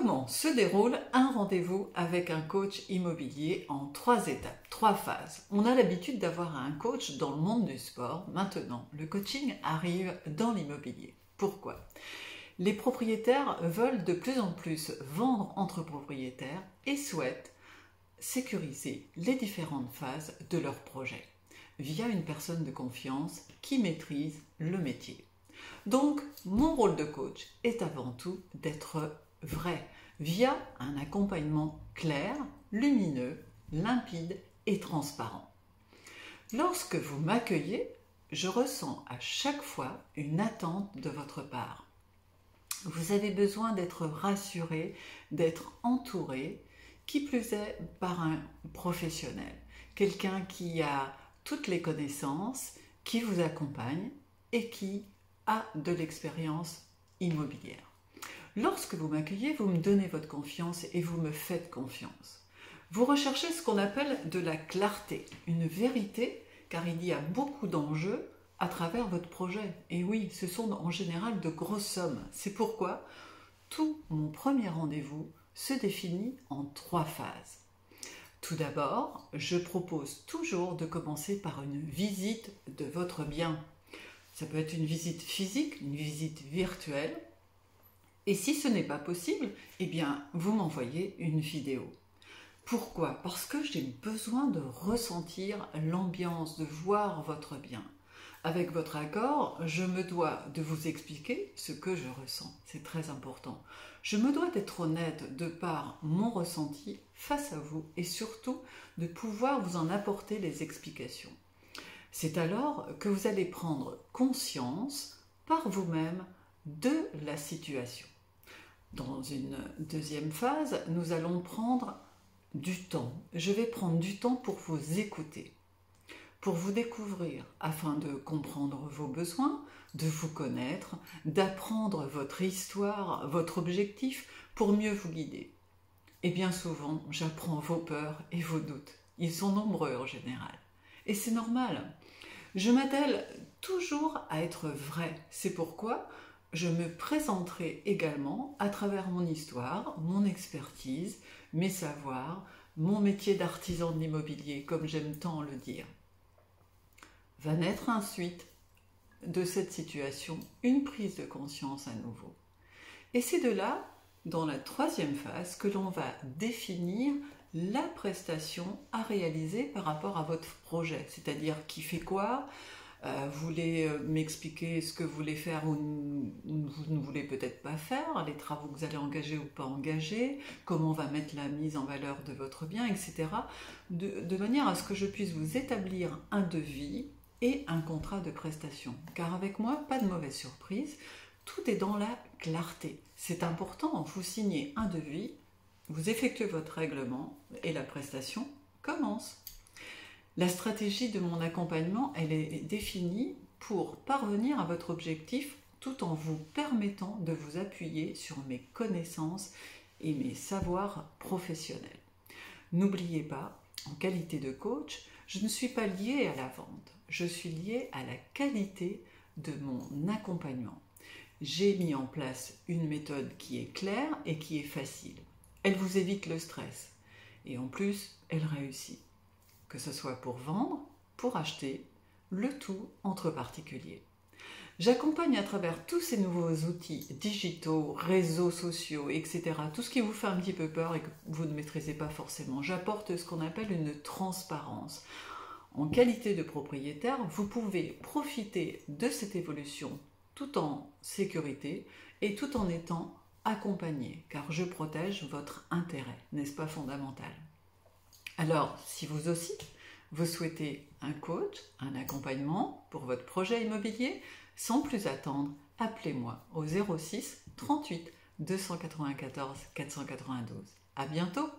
Comment se déroule un rendez-vous avec un coach immobilier en 3 étapes, 3 phases? On a l'habitude d'avoir un coach dans le monde du sport. Maintenant, le coaching arrive dans l'immobilier. Pourquoi? Les propriétaires veulent de plus en plus vendre entre propriétaires et souhaitent sécuriser les différentes phases de leur projet via une personne de confiance qui maîtrise le métier. Donc, mon rôle de coach est avant tout d'être vrai via un accompagnement clair, lumineux, limpide et transparent. Lorsque vous m'accueillez, je ressens à chaque fois une attente de votre part. Vous avez besoin d'être rassuré, d'être entouré, qui plus est par un professionnel, quelqu'un qui a toutes les connaissances, qui vous accompagne et qui a de l'expérience immobilière. Lorsque vous m'accueillez, vous me donnez votre confiance et vous me faites confiance. Vous recherchez ce qu'on appelle de la clarté, une vérité, car il y a beaucoup d'enjeux à travers votre projet. Et oui, ce sont en général de grosses sommes. C'est pourquoi tout mon premier rendez-vous se définit en 3 phases. Tout d'abord, je propose toujours de commencer par une visite de votre bien. Ça peut être une visite physique, une visite virtuelle. Et si ce n'est pas possible, eh bien, vous m'envoyez une vidéo. Pourquoi? Parce que j'ai besoin de ressentir l'ambiance, de voir votre bien. Avec votre accord, je me dois de vous expliquer ce que je ressens. C'est très important. Je me dois d'être honnête de par mon ressenti face à vous et surtout de pouvoir vous en apporter les explications. C'est alors que vous allez prendre conscience par vous-même de la situation. Dans une deuxième phase, nous allons prendre du temps. Je vais prendre du temps pour vous écouter, pour vous découvrir, afin de comprendre vos besoins, de vous connaître, d'apprendre votre histoire, votre objectif, pour mieux vous guider. Et bien souvent, j'apprends vos peurs et vos doutes. Ils sont nombreux en général. Et c'est normal. Je m'attelle toujours à être vrai. C'est pourquoi je me présenterai également à travers mon histoire, mon expertise, mes savoirs, mon métier d'artisan de l'immobilier, comme j'aime tant le dire. Va naître ensuite de cette situation une prise de conscience à nouveau. Et c'est de là, dans la 3e phase, que l'on va définir la prestation à réaliser par rapport à votre projet, c'est-à-dire qui fait quoi, vous voulez m'expliquer ce que vous voulez faire ou vous ne voulez peut-être pas faire, les travaux que vous allez engager ou pas engager, comment on va mettre la mise en valeur de votre bien, etc. De manière à ce que je puisse vous établir un devis et un contrat de prestation. Car avec moi, pas de mauvaise surprise, tout est dans la clarté. C'est important, vous signez un devis, vous effectuez votre règlement et la prestation commence. La stratégie de mon accompagnement, elle est définie pour parvenir à votre objectif tout en vous permettant de vous appuyer sur mes connaissances et mes savoirs professionnels. N'oubliez pas, en qualité de coach, je ne suis pas liée à la vente, je suis liée à la qualité de mon accompagnement. J'ai mis en place une méthode qui est claire et qui est facile. Elle vous évite le stress et en plus, elle réussit. Que ce soit pour vendre, pour acheter, le tout entre particuliers. J'accompagne à travers tous ces nouveaux outils digitaux, réseaux sociaux, etc. Tout ce qui vous fait un petit peu peur et que vous ne maîtrisez pas forcément. J'apporte ce qu'on appelle une transparence. En qualité de propriétaire, vous pouvez profiter de cette évolution tout en sécurité et tout en étant accompagné, car je protège votre intérêt, n'est-ce pas fondamental? Alors, si vous aussi, vous souhaitez un coach, un accompagnement pour votre projet immobilier, sans plus attendre, appelez-moi au 06 38 294 492. À bientôt!